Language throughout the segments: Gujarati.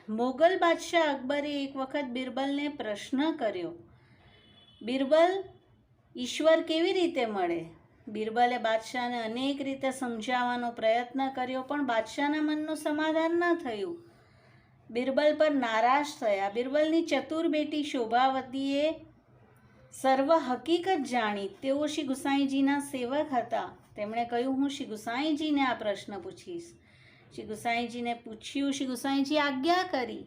મોગલ બાદશાહ અકબરે એક વખત બિરબલને પ્રશ્ન કર્યો, બિરબલ, ઈશ્વર કેવી રીતે મળે? બિરબલે બાદશાહને અનેક રીતે સમજાવવાનો પ્રયત્ન કર્યો, પણ બાદશાહના મનનું સમાધાન ન થયું. બિરબલ પર નારાજ થયા. બિરબલની ચતુર બેટી શોભાવતીએ સર્વ હકીકત જાણી. તેઓ શ્રી ગુસાઈજીના સેવક હતા. તેમણે કહ્યું, હું શ્રી ગુસાઈજીને આ પ્રશ્ન પૂછીશ. શ્રી ગુસાઈજીને પૂછ્યું. શ્રી ગુસાઈજી આજ્ઞા કરી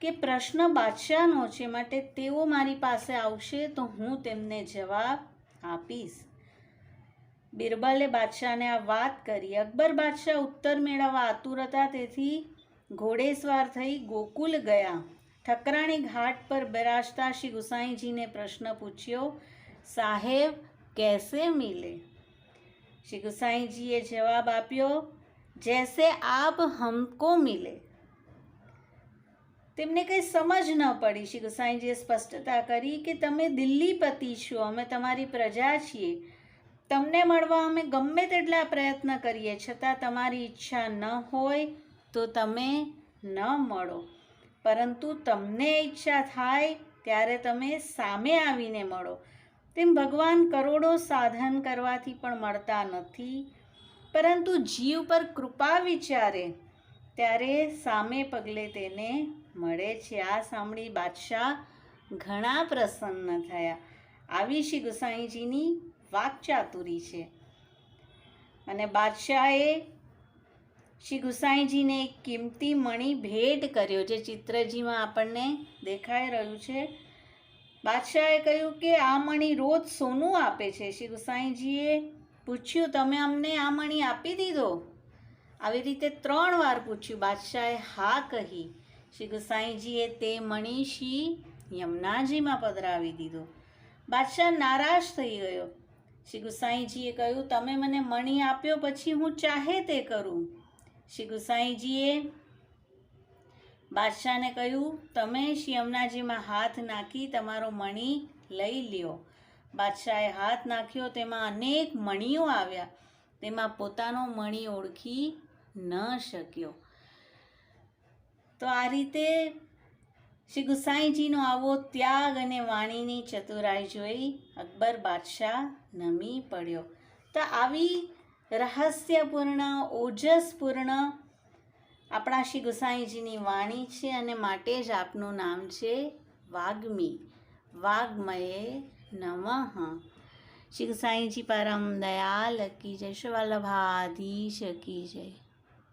કે પ્રશ્ન બાદશાહનો છે, માટે તેઓ મારી પાસે આવશે તો હું તેમને જવાબ આપીશ. બિરબલે બાદશાહને આ વાત કરી. અકબર બાદશાહ ઉત્તર મેળવવા આતુર હતા, તેથી ઘોડેસવાર થઈ ગોકુલ ગયા. ઠકરાણી ઘાટ પર બિરાજતા શ્રી ગુસાઈજીને પ્રશ્ન પૂછ્યો, સાહેબ कैसे मिले? श्री गुसाईजीए जवाब आप्यो, जैसे आप हमको मिले. તેમને કંઈ સમજ ન પડી. શ્રી ગુસાઈજીએ સ્પષ્ટતા કરી કે તમે દિલ્હીપતિ છો, અમે તમારી પ્રજા છીએ. તમને મળવા અમે ગમે તેટલા પ્રયત્ન કરીએ, છતાં તમારી ઈચ્છા ન હોય તો તમે ન મળો, પરંતુ તમને ઈચ્છા થાય ત્યારે તમે સામે આવીને મળો. તેમ ભગવાન કરોડો સાધન કરવાથી પણ મળતા નથી, પરંતુ જીવ પર કૃપા વિચારે ત્યારે સામે પગલે તેને મળે છે. આ સાંભળી બાદશાહ ઘણા પ્રસન્ન થયા. આવી શ્રી ગુસાઈજીની વાકચાતુરી છે. અને બાદશાહે શ્રી ગુસાઈજીને એક કિંમતી મણી ભેટ કર્યો, જે ચિત્રજીમાં આપણને દેખાઈ રહ્યું છે. બાદશાહે કહ્યું કે આ મણી રોજ સોનું આપે છે. શ્રી ગુસાઈજીએ પૂછ્યું, તમે અમને આ મણી આપી દીધો? આવી રીતે 3 વાર પૂછ્યું. બાદશાહે હા કહી. શ્રી ગુસાઈજીએ તે મણી શ્રી યમુનાજીમાં પધરાવી દીધો. બાદશાહ નારાજ થઈ ગયો. શ્રી ગુસાઈજીએ કહ્યું, તમે મને મણી આપ્યો, પછી હું ચાહે તે કરું. શ્રી ગુસાઈજીએ બાદશાહને કહ્યું, તમે શ્રી યમુનાજીમાં હાથ નાખી તમારો મણી લઈ લ્યો. બાદશાહે હાથ નાખ્યો, તેમાં અનેક મણીઓ આવ્યા. તેમાં પોતાનો મણી ઓળખી ન શક્યો. તો આ રીતે શ્રી ગુસાઈજીનો આવો ત્યાગ અને વાણીની ચતુરાઈ જોઈ અકબર બાદશાહ નમી પડ્યો. તો આવી રહસ્યપૂર્ણ, ઓજસપૂર્ણ આપણા શ્રી ગુસાઈજીની વાણી છે, અને માટે જ આપનું નામ છે વાગ્મી. વાગ્મયે નમઃ. શ્રી ગુસાઈજી પરમ દયાલ કી જય. શ્રી વલ્લભાધીશ કી જય.